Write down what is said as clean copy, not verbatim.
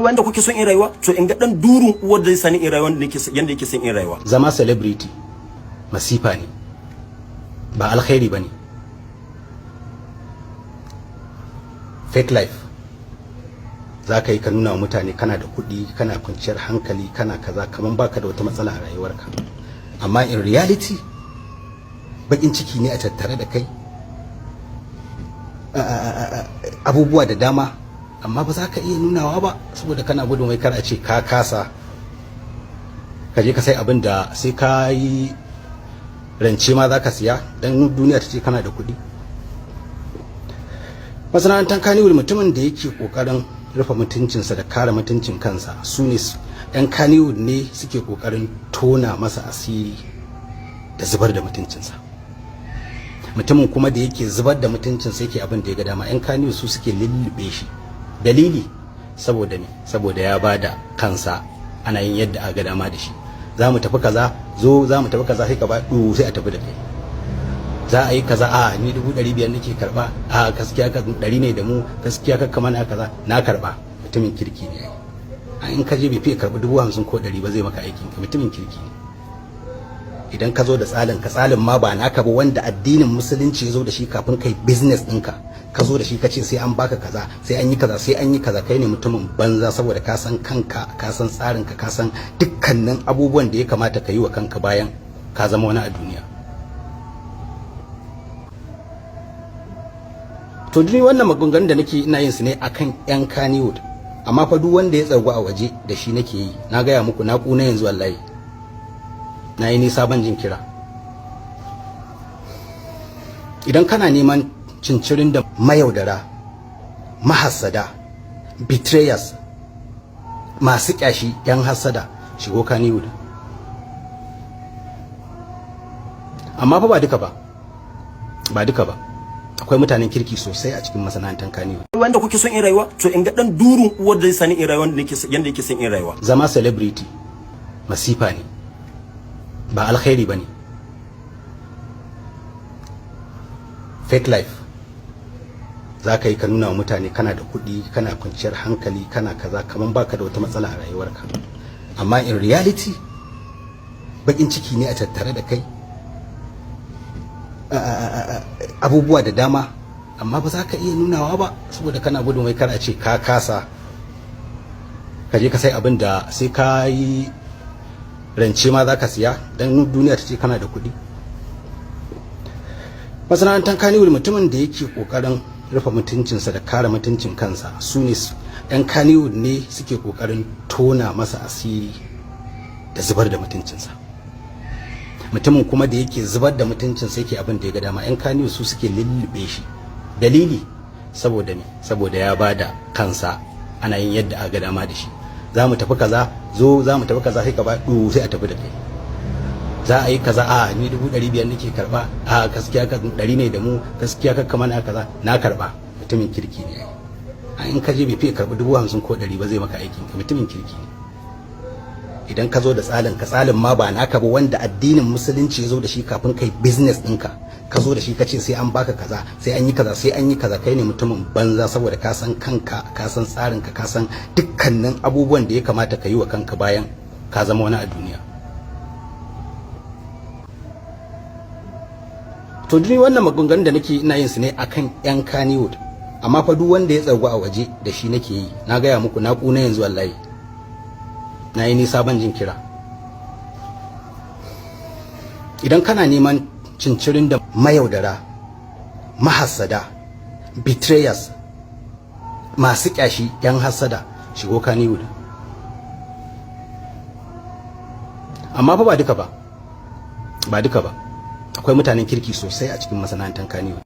wanda kuke son in rayuwa to in ga dan durun uwar da zai sani in rayuwa yanda yake son in rayuwa. Zama celebrity masifa ne, ba alkhairi bane. Fake life za ka yi ka nuna wa mutane kana da kuɗi, kana kwanciyar hankali, kana kaza, kaman baka da wata matsala a rayuwarka, amma in reality bakin ciki ne a tattare da kai, abubuwa da dama, amma ba za ka iya nunawa ba saboda kana gudun wai kar a ce ka kasa, ka je ka sai abin da sai ka yi rance ma za ka siya dan duniya ta ce kana da kuɗi. Masana'antar Kannywood, mutumin da yake kokarin rufe mutuncinsa da kare mutuncin kansa, su ne yan Kannywood ne suke kokarin tona masa asiri da zubar da mutuncinsa. Mutumin kuma da yake zubar da mutuncinsa yake abin da ya ga dama, yan Kannywood su suke lullube shi. Dalili saboda me? Saboda ya bada kansa ana yin yadda a ga dama da shi. Za mu tafi kaza, zo za mu tafi kaza, sai ka ba sai a tafi da kai. Za a yi kaza, a ni 500 nake karba, a gaskiya ka 100 ne da mu, gaskiya ka kama na kaza, na karba. Mutumin kirki ne ai. In ka je bai fi karbi 50 ko 100 ba zai maka aikin ka, mutumin kirki ne. Idan ka zo da tsalin ma ba naka ba, wanda addinin musulunci ya zo da shi kafin kai business ɗinka, ka zo da shi ka ce sai an baka kaza, sai an yi kaza, sai an yi kaza, kai ne mutumin banza saboda ka san kanka, ka san tsarinka, ka san dukkanin abubuwan da ya kamata ka yi wa kanka bayan ka zama wani a duniya. To duk wannan maganganun da nake ina yin su ne akan yan Kannywood, amma fa duk wanda ya tsargu a waje da shi nake yi. Na gaya muku na kuna yanzu wallahi, na yi nisa ban jin kira. Idan kana neman cincirin da mayaudara, mahassada, betrayers, masu kyashi, yan hassada, shigo Kannywood. Amma fa ba duka ba, ba duka ba. Akwai mutanen kirki sosai a cikin masana'antar Kannywood. Wanda kuke son in rayuwa to in ga dan durun uwar da zai sani in rayuwa yanda yake son in rayuwa. Zama celebrity masifa ne, ba alkhairi bane. Fake life za ka yi ka nuna wa mutane kana da kuɗi, kana kwanciyar hankali, kana kaza, kaman baka da wata matsala a rayuwarka, amma in reality bakin ciki ne a tattare da kai, abubuwa da dama, amma ba za ka iya nunawa ba saboda kana gudun wai kar a ce ka kasa, ka je ka sai abin da sai ka yi rance ma za ka siya dan duniya ta ce kana da kuɗi. Masana'antar Kannywood, mutumin da yake kokarin rufe mutuncinsa da kare mutuncin kansa, su ne yan Kannywood ne suke kokarin tona masa asiri da zubar da mutuncinsa. Mutumin kuma da yake zubar da mutuncinsa yake abin da ya ga dama, yan Kannywood su suke lullube shi. Dalili saboda me? Saboda ya bada kansa ana yin yadda a ga dama da shi. Za mu tafi kaza, zo za mu tafi kaza, sai ka ba sai a tafi da kai. Za a yi kaza, a ni 500 nake karba, a gaskiya ka 100 ne da mu, gaskiya ka kama na kaza, na karba. Mutumin kirki ne ai. In ka je bai fi karbi 50 ko 100 ba zai maka aikin ka, mutumin kirki ne. Idan ka zo da tsalin ma ba naka ba, wanda addinin musulunci ya zo da shi kafin kai business ɗinka, ka zo da shi ka ce sai an baka kaza, sai an yi kaza, sai an yi kaza, kai ne mutumin banza saboda ka san kanka, ka san tsarinka, ka san dukkanin abubuwan da ya kamata ka yi wa kanka bayan ka zama wani a duniya. To duk wannan maganganun da nake ina yin su ne akan yan Kannywood, amma fa duk wanda ya tsargu a waje da shi nake yi. Na gaya muku na kuna yanzu wallahi, na yi nisa ban jin kira. Idan kana neman cincirin da mayaudara, mahassada, betrayers, masu kyashi, yan hassada, shigo Kannywood. Amma fa ba duka ba, ba duka ba. Akwai mutanen kirki sosai a cikin masana'antar Kannywood.